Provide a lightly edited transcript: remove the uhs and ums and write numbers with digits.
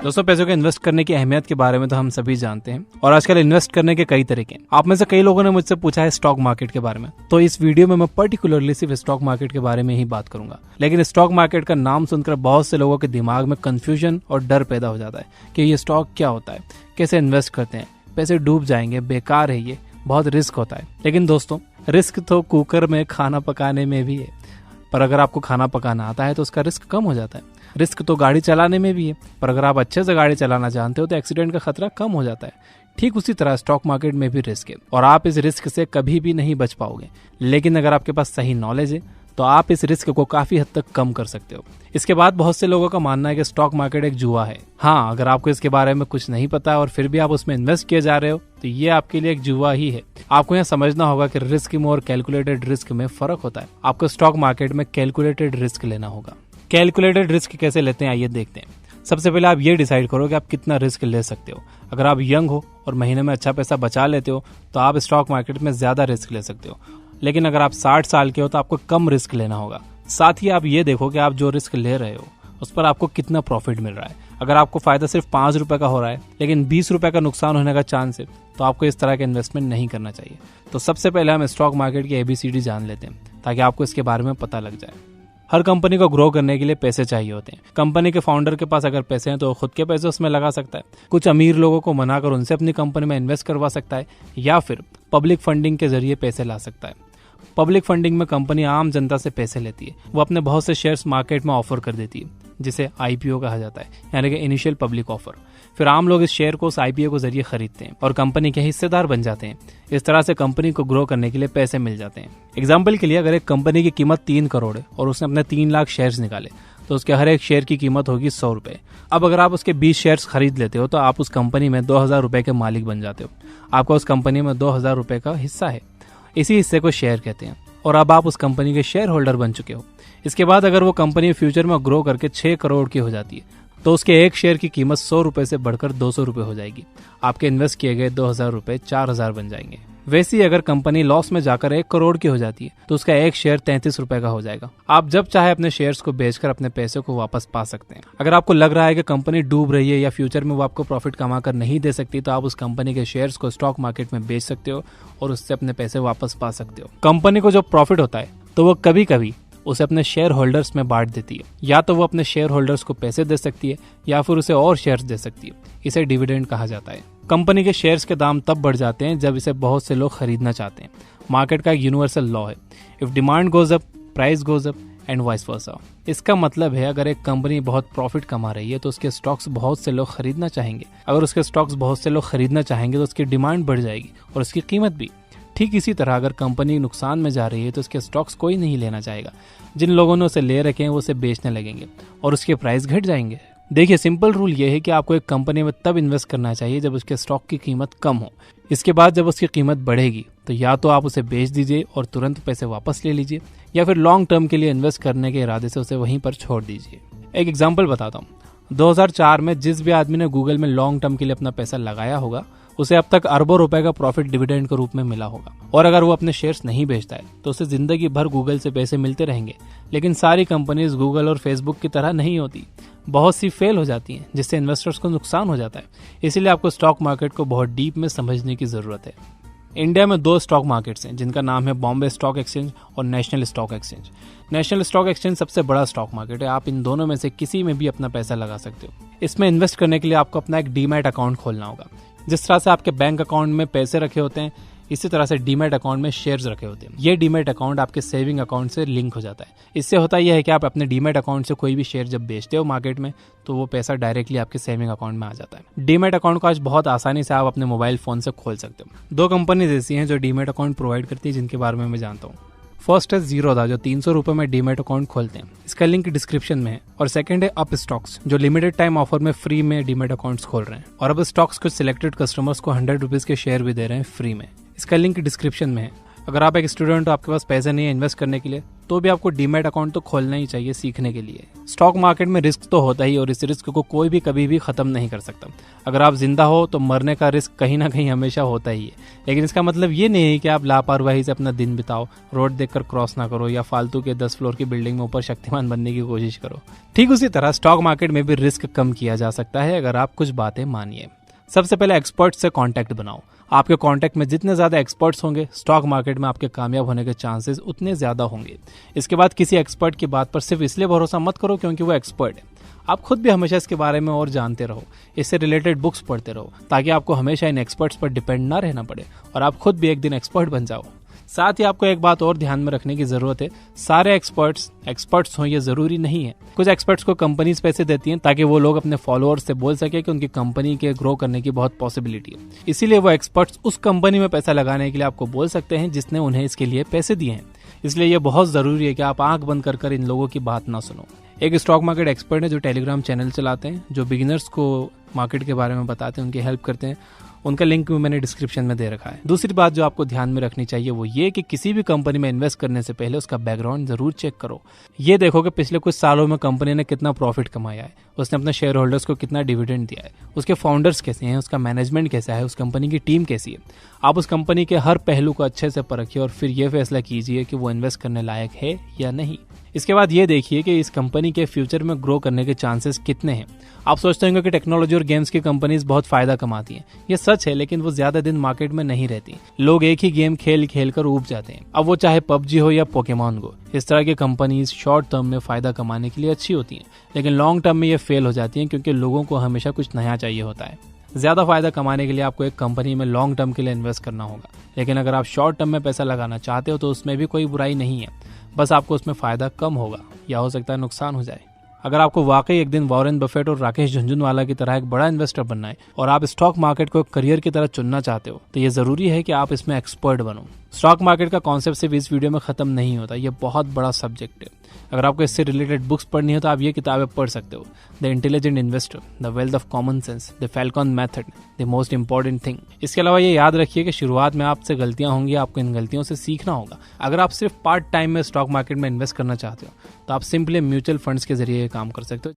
दोस्तों, पैसों को इन्वेस्ट करने की अहमियत के बारे में तो हम सभी जानते हैं और आजकल इन्वेस्ट करने के कई तरीके हैं। आप में से कई लोगों ने मुझसे पूछा है स्टॉक मार्केट के बारे में, तो इस वीडियो में मैं पर्टिकुलरली सिर्फ स्टॉक मार्केट के बारे में ही बात करूंगा। लेकिन स्टॉक मार्केट का नाम सुनकर बहुत से लोगों के दिमाग में कंफ्यूजन और डर पैदा हो जाता है कि ये स्टॉक क्या होता है, कैसे इन्वेस्ट करते हैं, पैसे डूब जाएंगे, बेकार है, ये बहुत रिस्क होता है। लेकिन दोस्तों, रिस्क तो कुकर में खाना पकाने में भी है, पर अगर आपको खाना पकाना आता है तो उसका रिस्क कम हो जाता है। रिस्क तो गाड़ी चलाने में भी है, पर अगर आप अच्छे से गाड़ी चलाना जानते हो तो एक्सीडेंट का खतरा कम हो जाता है। ठीक उसी तरह स्टॉक मार्केट में भी रिस्क है और आप इस रिस्क से कभी भी नहीं बच पाओगे। लेकिन अगर आपके पास सही नॉलेज है तो आप इस रिस्क को काफी हद तक कम कर सकते हो। इसके बाद बहुत से लोगों का मानना है कि स्टॉक मार्केट एक जुआ है। हाँ, अगर आपको इसके बारे में कुछ नहीं पता और फिर भी आप उसमें इन्वेस्ट किए जा रहे हो तो ये आपके लिए एक जुआ ही है। आपको यहाँ समझना होगा कि रिस्क में और कैलकुलेटेड रिस्क में फर्क होता है। आपको स्टॉक मार्केट में कैलकुलेटेड रिस्क लेना होगा। कैलकुलेटेड रिस्क कैसे लेते हैं, आइए देखते हैं। सबसे पहले आप ये डिसाइड करो कि आप कितना रिस्क ले सकते हो। अगर आप यंग हो और महीने में अच्छा पैसा बचा लेते हो तो आप स्टॉक मार्केट में ज्यादा रिस्क ले सकते हो। लेकिन अगर आप 60 साल के हो तो आपको कम रिस्क लेना होगा। साथ ही आप ये देखो कि आप जो रिस्क ले रहे हो उस पर आपको कितना प्रॉफिट मिल रहा है। अगर आपको फायदा सिर्फ 5 रुपए का हो रहा है लेकिन 20 रुपए का नुकसान होने का चांस है तो आपको इस तरह का इन्वेस्टमेंट नहीं करना चाहिए। तो सबसे पहले हम स्टॉक मार्केट की ABCD जान लेते हैं ताकि आपको इसके बारे में पता लग जाए। हर कंपनी को ग्रो करने के लिए पैसे चाहिए होते हैं। कंपनी के फाउंडर के पास अगर पैसे हैं तो खुद के पैसे उसमें लगा सकता है, कुछ अमीर लोगों को मनाकर उनसे अपनी कंपनी में इन्वेस्ट करवा सकता है, या फिर पब्लिक फंडिंग के जरिए पैसे ला सकता है। पब्लिक फंडिंग में कंपनी आम जनता से पैसे लेती है। वो अपने बहुत से शेयर्स मार्केट में ऑफर कर देती है, जिसे IPO कहा जाता है, यानी कि इनिशियल पब्लिक ऑफर। फिर आम लोग इस शेयर को उस IPO के जरिए खरीदते हैं और कंपनी के हिस्सेदार बन जाते हैं। इस तरह से कंपनी को ग्रो करने के लिए पैसे मिल जाते हैं। एग्जाम्पल के लिए, अगर एक कंपनी की कीमत 3 करोड़ है और उसने अपने 3 लाख शेयर्स निकाले तो उसके हर एक शेयर की कीमत होगी 100 रुपए। अब अगर आप उसके 20 शेयर्स खरीद लेते हो तो आप उस कंपनी में 2000 रुपए के मालिक बन जाते हो। आपका उस कंपनी में 2000 रुपए का हिस्सा है। इसी हिस्से को शेयर कहते हैं और अब आप उस कंपनी के शेयर होल्डर बन चुके हो। इसके बाद अगर वो कंपनी फ्यूचर में ग्रो करके 6 करोड़ की हो जाती है तो उसके एक शेयर की कीमत 100 रुपए से बढ़कर 200 रुपए हो जाएगी। आपके इन्वेस्ट किए गए 2000 रुपए 4000 बन जाएंगे। वैसे ही अगर कंपनी लॉस में जाकर 1 करोड़ की हो जाती है तो उसका एक शेयर 33 रुपए का हो जाएगा। आप जब चाहे अपने शेयर्स को बेचकर अपने पैसे को वापस पा सकते हैं। अगर आपको लग रहा है कि कंपनी डूब रही है या फ्यूचर में वो आपको प्रॉफिट कमा कर नहीं दे सकती तो आप उस कंपनी के शेयर्स को स्टॉक मार्केट में बेच सकते हो और उससे अपने पैसे वापस पा सकते हो। कंपनी को जो प्रॉफिट होता है तो वो कभी कभी उसे अपने शेयर होल्डर्स में बांट देती है। या तो वो अपने शेयर होल्डर्स को पैसे दे सकती है या फिर उसे और शेयर्स दे सकती है। इसे डिविडेंड कहा जाता है। कंपनी के शेयर्स के दाम तब बढ़ जाते हैं जब इसे बहुत से लोग खरीदना चाहते हैं। मार्केट का एक यूनिवर्सल लॉ है, if demand goes up price goes up and vice versa. इसका मतलब है अगर एक कंपनी बहुत प्रॉफिट कमा रही है तो उसके स्टॉक्स बहुत से लोग खरीदना चाहेंगे। अगर उसके स्टॉक्स बहुत से लोग खरीदना चाहेंगे तो उसकी डिमांड बढ़ जाएगी और उसकी कीमत भी। ठीक इसी तरह अगर कंपनी नुकसान में जा रही है तो उसके स्टॉक्स कोई नहीं लेना चाहेगा। जिन लोगों ने उसे ले रखे हैं वो उसे बेचने लगेंगे और उसके प्राइस घट जाएंगे। देखिए, सिंपल रूल ये है कि आपको एक कंपनी में तब इन्वेस्ट करना चाहिए जब उसके स्टॉक की कीमत कम हो। इसके बाद जब उसकी कीमत बढ़ेगी तो या तो आप उसे बेच दीजिए और तुरंत पैसे वापस ले लीजिए, या फिर लॉन्ग टर्म के लिए इन्वेस्ट करने के इरादे से उसे वहीं पर छोड़ दीजिए। एक एग्जाम्पल बताता हूँ। 2004 में जिस भी आदमी ने गूगल में लॉन्ग टर्म के लिए अपना पैसा लगाया होगा उसे अब तक अरबों रुपए का प्रॉफिट डिविडेंड के रूप में मिला होगा। और अगर वो अपने शेयर्स नहीं बेचता है तो उसे जिंदगी भर गूगल से पैसे मिलते रहेंगे। लेकिन सारी कंपनीज गूगल और फेसबुक की तरह नहीं होती। बहुत सी फेल हो जाती हैं जिससे इन्वेस्टर्स को नुकसान हो जाता है। इसीलिए आपको स्टॉक मार्केट को बहुत डीप में समझने की जरूरत है। इंडिया में 2 स्टॉक मार्केट्स हैं जिनका नाम है बॉम्बे स्टॉक एक्सचेंज और national stock exchange. National stock exchange सबसे बड़ा स्टॉक मार्केट है। आप इन दोनों में से किसी में भी अपना पैसा लगा सकते हो। इसमें इन्वेस्ट करने के लिए आपको अपना एक डीमैट अकाउंट खोलना होगा। जिस तरह से आपके बैंक अकाउंट में पैसे रखे होते हैं इसी तरह से डीमैट अकाउंट में शेयर्स रखे होते हैं। ये डीमैट अकाउंट आपके सेविंग अकाउंट से लिंक हो जाता है। इससे होता यह है कि आप अपने डीमैट अकाउंट से कोई भी शेयर जब बेचते हो मार्केट में तो वो पैसा डायरेक्टली आपके सेविंग अकाउंट में आ जाता है। डीमैट अकाउंट को आज बहुत आसानी से आप अपने मोबाइल फोन से खोल सकते हो। 2 कंपनीज ऐसी हैं जो डीमैट अकाउंट प्रोवाइड करती है जिनके बारे में मैं जानता हूँ। फर्स्ट है जीरोधा जो 300 रुपए में डीमैट अकाउंट खोलते हैं। इसका लिंक डिस्क्रिप्शन में है। और सेकंड है अप स्टॉक्स जो लिमिटेड टाइम ऑफर में फ्री में डीमैट अकाउंट्स खोल रहे हैं। और अब स्टॉक्स कुछ सिलेक्टेड कस्टमर्स को 100 रुपीज के शेयर भी दे रहे हैं फ्री में। इसका लिंक डिस्क्रिप्शन में है। अगर आप एक स्टूडेंट हो, आपके पास पैसे नहीं है इन्वेस्ट करने के लिए, तो भी आपको डीमैट अकाउंट तो खोलना ही चाहिए सीखने के लिए। स्टॉक मार्केट में रिस्क तो होता ही और इस रिस्क को कोई भी कभी भी खत्म नहीं कर सकता। अगर आप जिंदा हो तो मरने का रिस्क कहीं ना कहीं हमेशा होता ही है, लेकिन इसका मतलब ये नहीं है कि आप लापरवाही से अपना दिन बिताओ, रोड देखकर क्रॉस ना करो या फालतू के 10 फ्लोर की बिल्डिंग में ऊपर शक्तिमान बनने की कोशिश करो। ठीक उसी तरह स्टॉक मार्केट में भी रिस्क कम किया जा सकता है अगर आप कुछ बातें मानिए। सबसे पहले एक्सपर्ट से कांटेक्ट बनाओ। आपके कांटेक्ट में जितने ज्यादा एक्सपर्ट्स होंगे, स्टॉक मार्केट में आपके कामयाब होने के चांसेस उतने ज्यादा होंगे। इसके बाद किसी एक्सपर्ट की बात पर सिर्फ इसलिए भरोसा मत करो क्योंकि वो एक्सपर्ट है। आप खुद भी हमेशा इसके बारे में और जानते रहो, इससे रिलेटेड बुक्स पढ़ते रहो, ताकि आपको हमेशा इन एक्सपर्ट्स पर डिपेंड ना रहना पड़े और आप खुद भी एक दिन एक्सपर्ट बन जाओ। साथ ही आपको एक बात और ध्यान में रखने की जरूरत है, सारे एक्सपर्ट्स हों ये जरूरी नहीं है। कुछ एक्सपर्ट्स को कंपनीज पैसे देती हैं ताकि वो लोग अपने फॉलोअर्स से बोल सके कि उनकी कंपनी के ग्रो करने की बहुत पॉसिबिलिटी है। इसीलिए वो एक्सपर्ट्स उस कंपनी में पैसा लगाने के लिए आपको बोल सकते हैं जिसने उन्हें इसके लिए पैसे दिए हैं। इसलिए ये बहुत जरूरी है कि आप आंख बंद कर इन लोगों की बात ना सुनो। एक स्टॉक मार्केट एक्सपर्ट है जो टेलीग्राम चैनल चलाते हैं, जो बिगिनर्स को मार्केट के बारे में बताते हैं, उनकी हेल्प करते हैं। उनका लिंक भी मैंने डिस्क्रिप्शन में दे रखा है। दूसरी बात जो आपको ध्यान में रखनी चाहिए वो ये कि किसी भी कंपनी में इन्वेस्ट करने से पहले उसका बैकग्राउंड जरूर चेक करो। ये देखो कि पिछले कुछ सालों में कंपनी ने कितना प्रॉफिट कमाया है, उसने अपने शेयर होल्डर्स को कितना डिविडेंड दिया है, उसके फाउंडर्स कैसे हैं, उसका मैनेजमेंट कैसा है, उस कंपनी की टीम कैसी है। आप उस कंपनी के हर पहलू को अच्छे से परखिए और फिर यह फैसला कीजिए कि वो इन्वेस्ट करने लायक है या नहीं। इसके बाद ये देखिए कि इस कंपनी के फ्यूचर में ग्रो करने के चांसेस कितने हैं। आप सोचते होंगे कि टेक्नोलॉजी और गेम्स की कंपनीज बहुत फायदा कमाती हैं। ये सच है, लेकिन वो ज्यादा दिन मार्केट में नहीं रहती। लोग एक ही गेम खेल खेल कर ऊब जाते हैं, अब वो चाहे पबजी हो या पोकेमॉन गो। इस तरह की कंपनीज शॉर्ट टर्म में फायदा कमाने के लिए अच्छी होती हैं, लेकिन लॉन्ग टर्म में ये फेल हो जाती हैं क्योंकि लोगों को हमेशा कुछ नया चाहिए होता है। ज्यादा फायदा कमाने के लिए आपको एक कंपनी में लॉन्ग टर्म के लिए इन्वेस्ट करना होगा, लेकिन अगर आप शॉर्ट टर्म में पैसा लगाना चाहते हो तो उसमें भी कोई बुराई नहीं है, बस आपको उसमें फायदा कम होगा या हो सकता है नुकसान हो जाए। अगर आपको वाकई एक दिन वॉरेन बफेट और राकेश झुनझुनवाला की तरह एक बड़ा इन्वेस्टर बनना है और आप स्टॉक मार्केट को करियर की तरह चुनना चाहते हो, तो ये जरूरी है कि आप इसमें एक्सपर्ट बनो। स्टॉक मार्केट का कॉन्सेप्ट सिर्फ इस वीडियो में खत्म नहीं होता, ये बहुत बड़ा सब्जेक्ट है। अगर आपको इससे रिलेटेड बुक्स पढ़नी हो तो आप ये किताबें पढ़ सकते हो। The intelligent investor, the wealth of common sense, the Falcon method, the most important thing. इसके अलावा ये याद रखिए कि शुरुआत में आपसे गलतियां होंगी, आपको इन गलतियों से सीखना होगा। अगर आप सिर्फ पार्ट टाइम में स्टॉक मार्केट में इन्वेस्ट करना चाहते हो तो आप सिंपली म्यूचुअल फंड्स के जरिए काम कर सकते हो।